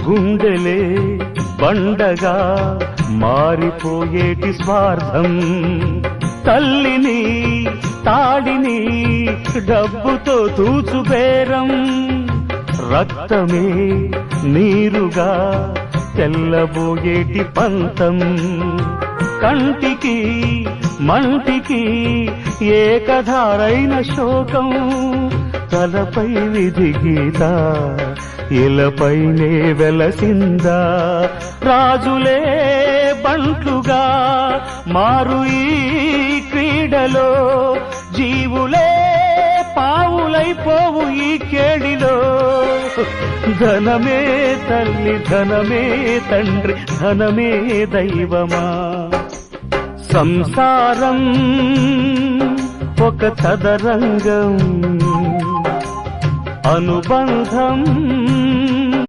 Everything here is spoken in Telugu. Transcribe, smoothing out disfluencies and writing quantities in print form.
గుండెలే బండగా మారిపోయేటి స్వార్థం, తల్లిని తాడిని డబ్బుతో తూచుబేరం, రక్తమే నీరుగా తెల్లబోయేటి పంతం, కంటికి మంటికి ఏకధారైన శోకం, తలపై విధి గీత ఇలపైనే వెలసిందా, రాజులే బంట్లుగా మారు ఈ క్రీడలో, జీవులే పావులైపోవు ఈ కేడిలో, ధనమే తల్లి ధనమే తండ్రి ధనమే దైవమా, సంసారం ఒక చదరంగం, అనుబంధం